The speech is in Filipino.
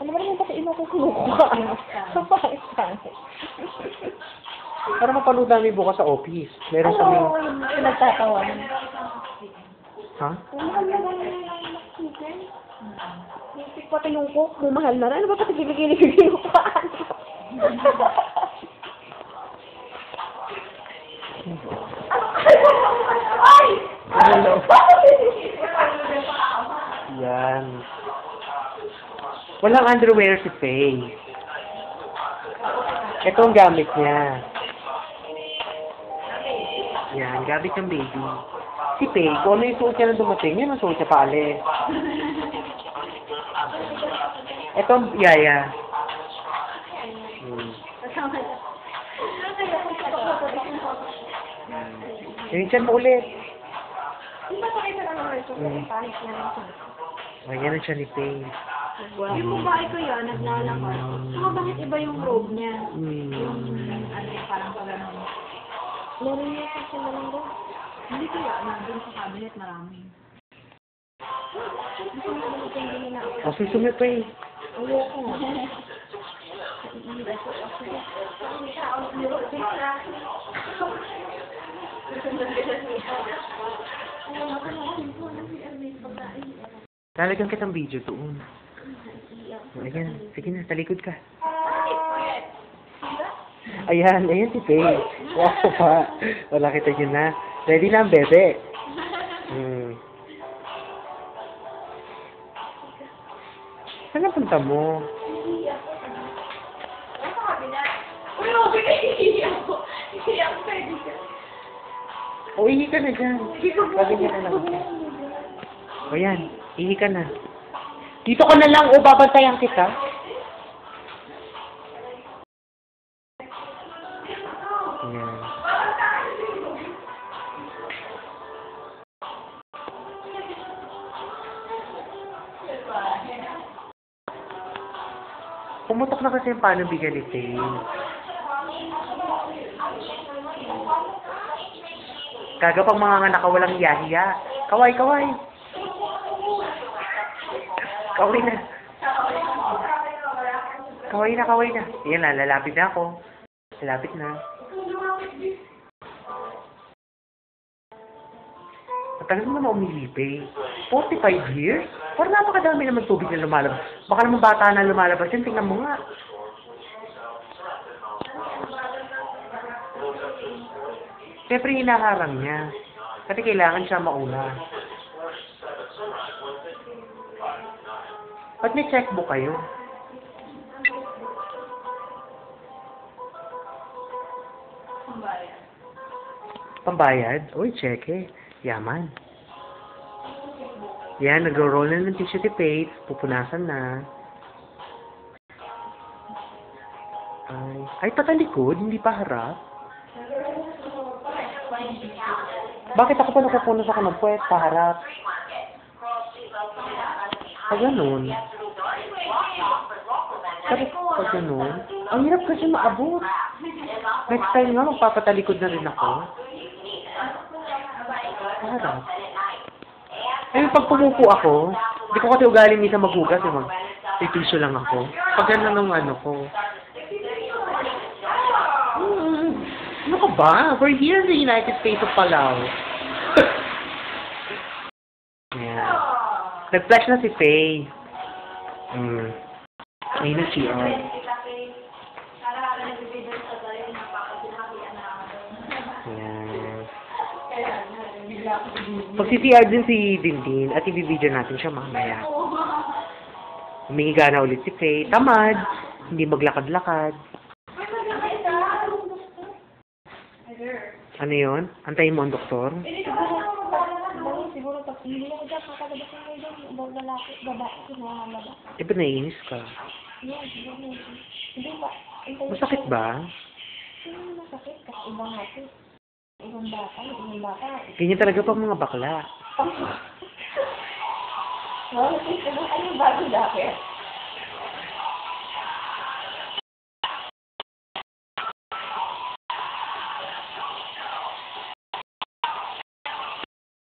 Ano ba naman pati ino ko kinukuha? Kapait-pait. Para mapanood namin bukas sa office. Meron kami... Pinagtatawanan. Ha? Mahal na lang yung chicken. Music pa tinungkok. Mahal na rin. Ano ba pati gilig-gilig yung kinukuhaan? Ay! Hello. Yan. Walang underwear si Faye. Ito ang gamit niya. Yan, gamit ng baby. Si Faye, kung ano yung suot niya na dumating, yun ang suot niya paalis. Ito ang yaya. Yung siya mo ulit. Di ba nakita ka naman ito? Pahit na lang siya. Ayan ang siya ni Faye. Yung babae ko yan, naglalakad. Saka bakit iba yung robe niya? Yung ano yung parang pagano'n. Meron niya kasi malang robe. Hindi ko yan. Nandun sa cabinet marami. Gusto mo naman ito yung nila. Kasi sumit Faye. Ayoko. Talagang kitang video doon. Ayan, sige na, talikod ka. Ayan, ayan si Faye. Wow pa. Wala kita yun na. Ready na ang bebe. Saan ang punta mo? O, ihi ka na dyan. Sabi niya na lang. O yan, ihi ka na. Dito ka na lang, o babantayan kita. Yan. Pumutok na kasi yung panubigan ni Faye. Kaga pang mga nakawalang yahiya. Kaway, kaway. Kaway na. Kaway na, kaway na. Yan na, lalapit na ako. Lalapit na. Matagal mo na umilipay. 45 years? Parang napakadami naman tubig na lumalabas. Baka naman bata na lumalabas yan. Tingnan mo nga. Siyempre hinaharang niya. Kasi kailangan siya mauna. Ba't may checkbook kayo? Pambayad. Pambayad? Uy, check eh. Yaman. Yan, nag-roll na ng tissue tape. Pupunasan na. Ay, patalikod, hindi pa harap. Bakit ako pa nakupunas ako ng puwet? Paharap. Pag ganun. Pag ganun. Ang hirap kasi maabot. Next time nga, magpapatalikod na rin ako. Paharap. Ay, pag pumupo ako, hindi ko kasi ugali minsan maghugas. Mag-tissue lang ako. Pag ganun ng ano ko. Ano ka ba? We're here in the United States of Palau. Yeah. Nag-flash na si Faye. Ayun na siya. Yeah. Pag-CCR din si Dindin at i-video natin siya mamaya. Humihiga na ulit si Faye. Tamad. Hindi maglakad-lakad. Ano yun? Antayin mo ang doktor? Siguro pag hindi ako dyan, kakalabas na kayo dyan, ibang lalaki, babae, kinangalaba. Eh, ba naiinis ka? Hindi ba? Masakit ba? Hindi masakit kasi ibang natin. Ibang bata. Ganyan talaga pag mga bakla. Ano bago dati?